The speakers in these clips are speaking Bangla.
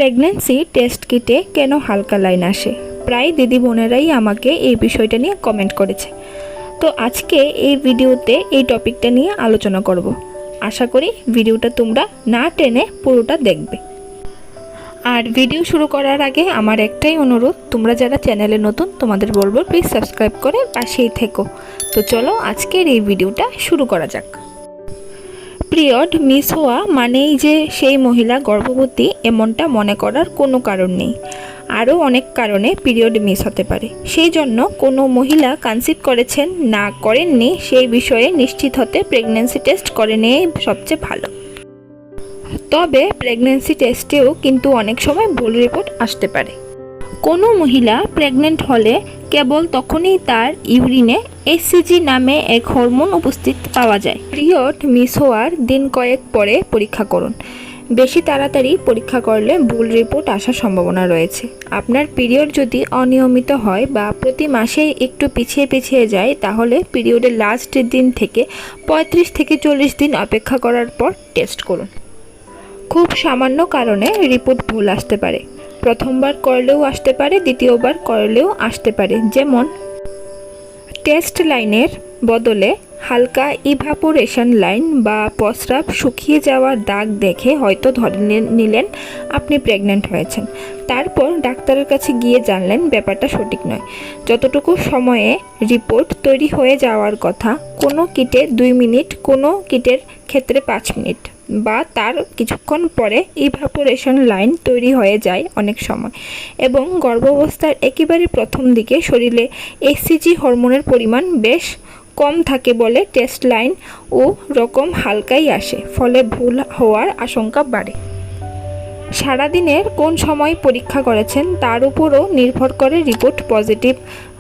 প্রেগন্যান্সি টেস্ট কিটে কেন হালকা লাইন আসে? প্রায় দিদি বোনেরাই আমাকে এই বিষয়টা নিয়ে কমেন্ট করেছে। তো আজকে এই ভিডিওতে এই টপিকটা নিয়ে আলোচনা করব। আশা করি ভিডিওটা তোমরা না টেনে পুরোটা দেখবে। আর ভিডিও শুরু করার আগে আমার একটাই অনুরোধ, তোমরা যারা চ্যানেলে নতুন তোমাদের বলবো প্লিজ সাবস্ক্রাইব করে পাশেই থেকো। তো চলো আজকের এই ভিডিওটা শুরু করা যাক। পিরিয়ড মিস হওয়া মানেই যে সেই মহিলা গর্ভবতী এমনটা মনে করার কোনো কারণ নেই। আরও অনেক কারণে পিরিয়ড মিস হতে পারে। সেই জন্য কোনো মহিলা কনসিভ করেছেন না করেননি সেই বিষয়ে নিশ্চিত হতে প্রেগন্যান্সি টেস্ট করে নেওয়াই সবচেয়ে ভালো। তবে প্রেগন্যান্সি টেস্টেও কিন্তু অনেক সময় ভুল রিপোর্ট আসতে পারে। কোনো মহিলা প্রেগনেন্ট হলে কেবল তখনই তার ইউরিনে HCG নামে এক হরমোন উপস্থিত পাওয়া যায়। পিরিয়ড মিস হওয়ার দিন কয়েক পরে পরীক্ষা করুন। বেশি তাড়াতাড়ি পরীক্ষা করলে ভুল রিপোর্ট আসার সম্ভাবনা রয়েছে। আপনার পিরিয়ড যদি অনিয়মিত হয় বা প্রতি মাসে একটু পিছিয়ে যায়, তাহলে পিরিয়ডের লাস্ট দিন থেকে 35 থেকে 40 দিন অপেক্ষা করার পর টেস্ট করুন। খুব সামান্য কারণে রিপোর্ট ভুল আসতে পারে। প্রথমবার করলেও আসতে পারে, দ্বিতীয়বার করলেও আসতে পারে। যেমন টেস্ট লাইনের বদলে হালকা ইভাপোরেশন লাইন বা প্রস্রাব শুকিয়ে যাওয়ার দাগ দেখে হয়তো ধরে নিলেন আপনি প্রেগনেন্ট হয়েছেন। তারপর ডাক্তারের কাছে গিয়ে জানলেন ব্যাপারটা সঠিক নয়। যতটুকু সময়ে রিপোর্ট তৈরি হয়ে যাওয়ার কথা, কোনো কিটে 2 মিনিট, কোনো কিটের ক্ষেত্রে 5 মিনিট বা তার কিছুক্ষণ পরে ইভাপোরেশন লাইন তৈরি হয়ে যায় অনেক সময়। এবং গর্ভাবস্থার একেবারে প্রথম দিকে শরীরে HCG হরমোনের পরিমাণ বেশ কম থাকে বলে টেস্ট লাইন ও রকম হালকাই আসে, ফলে ভুল হওয়ার আশঙ্কা বাড়ে। সারাদিনের কোন সময় পরীক্ষা করেছেন তার উপরও নির্ভর করে রিপোর্ট পজিটিভ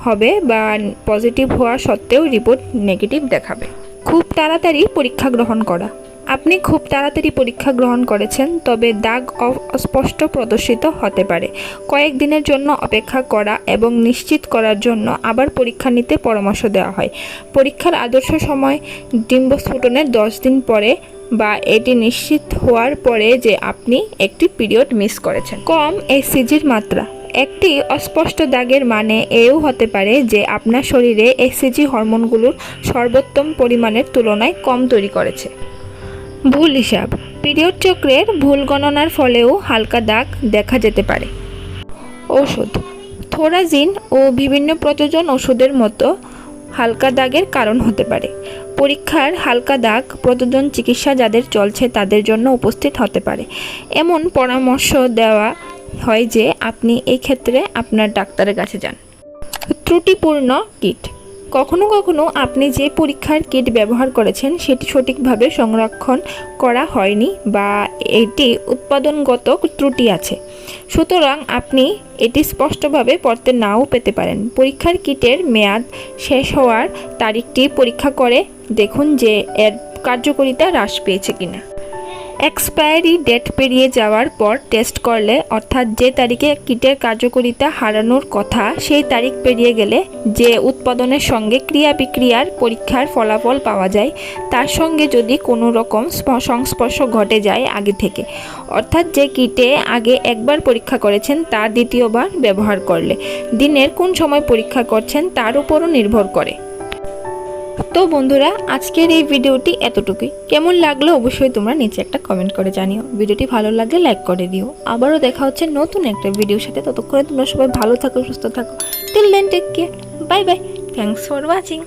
হবে বা পজিটিভ হওয়া সত্ত্বেও রিপোর্ট নেগেটিভ দেখাবে। খুব তাড়াতাড়ি পরীক্ষা গ্রহণ করা। আপনি খুব তাড়াতাড়ি পরীক্ষা গ্রহণ করেছেন, তবে দাগ অস্পষ্ট প্রদর্শিত হতে পারে। কয়েক দিনের জন্য অপেক্ষা করা এবং নিশ্চিত করার জন্য আবার পরীক্ষা নিতে পরামর্শ দেওয়া হয়। পরীক্ষার আদর্শ সময় ডিম্বস্ফোটনের 10 দিন পরে বা এটি নিশ্চিত হওয়ার পরে যে আপনি একটি পিরিয়ড মিস করেছেন। কম HCGর মাত্রা। একটি অস্পষ্ট দাগের মানে এও হতে পারে যে আপনার শরীরে HCG হরমোনগুলোর সর্বোত্তম পরিমাণের তুলনায় কম তৈরি করেছে। ভুল হিসাব। পিরিয়ড চক্রের ভুল গণনার ফলেও হালকা দাগ দেখা যেতে পারে। ওষুধ, থোরাজিন ও বিভিন্ন প্রযোজন ওষুধের মতো হালকা দাগের কারণ হতে পারে। পরীক্ষার হালকা দাগ প্রযোজন চিকিৎসা যাদের চলছে তাদের জন্য উপস্থিত হতে পারে। এমন পরামর্শ দেওয়া হয় যে আপনি এই ক্ষেত্রে আপনার ডাক্তারের কাছে যান। ত্রুটিপূর্ণ কিট। কখনো কখনো আপনি যে পরীক্ষার কিট ব্যবহার করেছেন সেটি সঠিকভাবে সংরক্ষণ করা হয়নি বা এটি উৎপাদনগত ত্রুটি আছে, সুতরাং আপনি এটি স্পষ্টভাবে পড়তে নাও পেতে পারেন। পরীক্ষার কিটের মেয়াদ শেষ হওয়ার তারিখটি পরীক্ষা করে দেখুন যে এর কার্যকারিতা হ্রাস পেয়েছে কিনা। এক্সপায়ারি ডেট পেরিয়ে যাওয়ার পর টেস্ট করলে, অর্থাৎ যে তারিখে কিটের কার্যকারিতা হারানোর কথা সেই তারিখ পেরিয়ে গেলে যে উৎপাদনের সঙ্গে ক্রিয়া বিক্রিয়ার পরীক্ষার ফলাফল পাওয়া যায় তার সঙ্গে যদি কোনো রকম সংস্পর্শ ঘটে যায় আগে থেকে, অর্থাৎ যে কিটে আগে একবার পরীক্ষা করেছেন তা দ্বিতীয়বার ব্যবহার করলে, দিনের কোন সময় পরীক্ষা করছেন তার উপরও নির্ভর করে। তো বন্ধুরা, আজকের এই ভিডিওটি এতটুকুই। কেমন লাগলো অবশ্যই তোমরা নিচে একটা কমেন্ট করে জানিও। ভিডিওটি ভালো লাগলে লাইক করে দিও। আবারও দেখা হচ্ছে নতুন একটা ভিডিওর সাথে। ততক্ষণে তোমরা সবাই ভালো থাকো, সুস্থ থাকো। Till then take care, bye bye, thanks for watching.